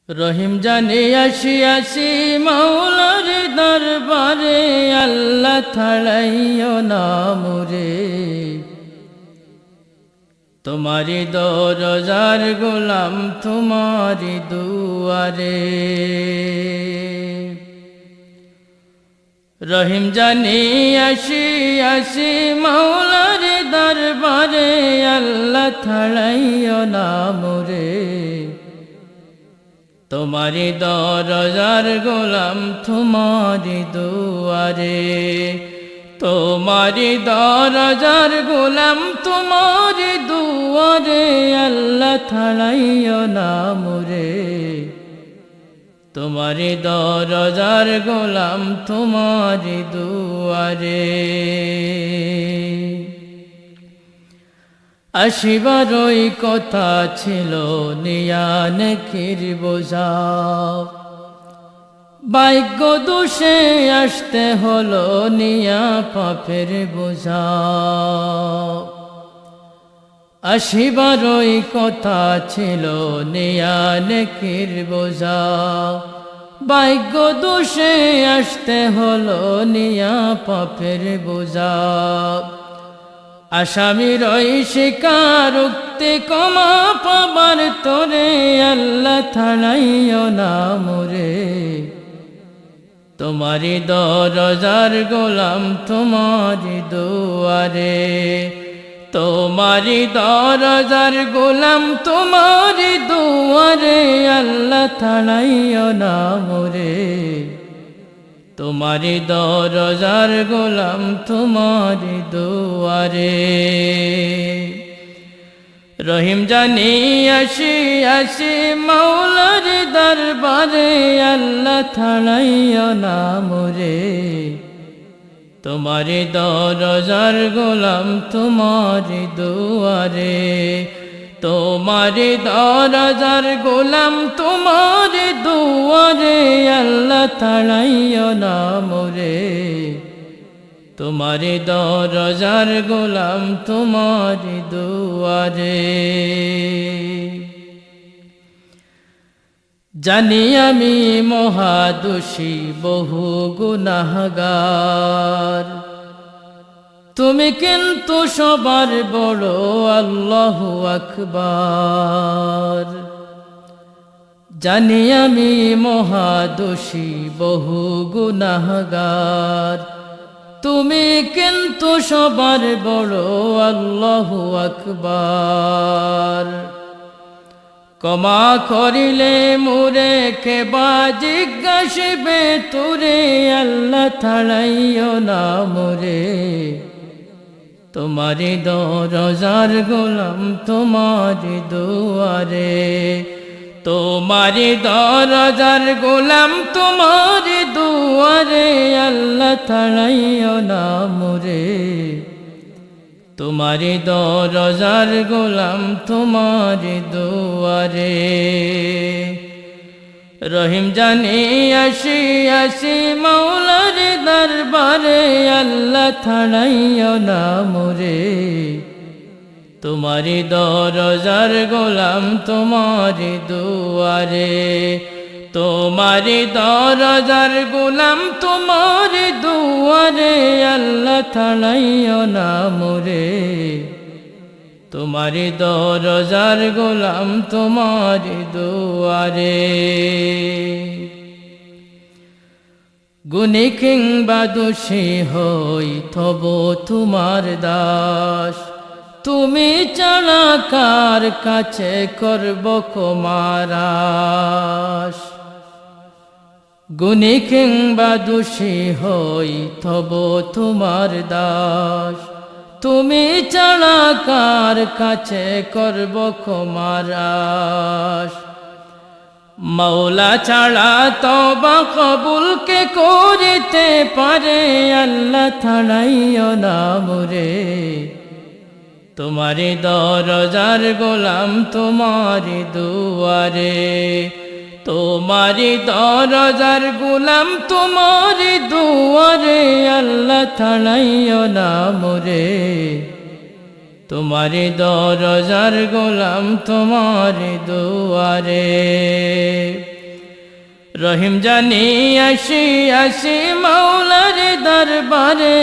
রহিম জানে আসি আসি মাওলার দরবারে, আল্লাহ ছাড়াইও না মোরে। তোমারি দরজার গোলাম তোমারি দুয়ারে। রহিম জানি আসি আসি মাওলার দরবারে, আল্লাহ ছাড়াইও না মোরে। তোমারি দরজার গোলাম তোমারি দুয়ারে। তোমারি দরজার গোলাম তোমারি দুয়ারে, আল্লাহ ছাড়াইও না মোরে। তোমারি দরজার গোলাম তোমারি দুয়ারে। আসিবারই কথা ছিল নিয়া নেকির বোঝা, ভাগ্য দোষে আসতে হলো নিয়া পাপের বোঝা। আসিবারই কথা ছিল নিয়া নেকির বোঝা, ভাগ্য দোষে আসতে হলো নিয়া পাপের বোঝা। আসামির ওই শিকার উক্তি ক্ষমা পাবার তোরে, আল্লাহ ছাড়াইও না মোরে। তোমারি দরজার গোলাম তোমারি দুয়ারে। তোমারি দরজার গোলাম তোমারি দুয়ারে, আল্লাহ ছাড়াইও না মোরে। তোমারি দরজার গোলাম তোমারি দুয়ারে। রহিম জানি আসি আসি মাওলার দরবারে, আল্লাহ ছাড়াইও না মোরে। তোমারি দরজার গোলাম তোমারি দুয়ারে। তোমারি দরজার গোলাম তোমারি দুয়ারে, আল্লাহ ছাড়াইও না মোরে। তোমারি দরজার গোলাম তোমারি দুয়ারে। জানি আমি মহাদোষী বহু গুনাহগার, তুমি কিন্তু সবার বড় আল্লাহু আকবার। জানি আমি মহাদোষী বহু গুনাহগার, তুমি কিন্তু সবার বড় আল্লাহু আকবার। ক্ষমা করিলে মোরে কেবা জিজ্ঞাসিবে তোরে, আল্লাহ ছাড়াইও না মোরে। তোমারি দরজার গোলাম তোমারি দুয়ারে। তোমারি দরজার গোলাম তোমারি দুয়ারে, আল্লাহ ছাড়াইও না মোরে। তোমারি দরজার গোলাম তোমারি দুয়ারে। রহিম জানি আসি আসি মাওলার দরবারে, আল্লাহ ছাড়াইও না মোরে। তোমারি দরজার গোলাম তোমারি দুয়ারে। তোমারি দরজার গোলাম তোমারি দুয়ারে, আল্লাহ ছাড়াইও না মোরে। তোমারি দরজার গোলাম তোমারি দুয়ারে। গুণী কিংবা দোষী হই তবু তোমার দাস, তুমি ছাড়া কার কাছে করব ক্ষমারাস। গুণী কিংবা দোষী হই তবু তোমার দাস, তুমি ছাড়া কার কাছে করব ক্ষমারাস। মৌলা ছাড়া তওবা কবুল কে করিতে পারে, আল্লাহ ছাড়াইও না মোরে। তোমারি দরজার গোলাম তোমারি দুয়ারে। তোমারি দরজার গোলাম তোমারি দুয়ারে, আল্লাহ ছাড়াইও না মোরে। তোমারি দরজার গোলাম তোমারি দুয়ারে। রহিম জানি আসি আসি মাওলার দরবারে।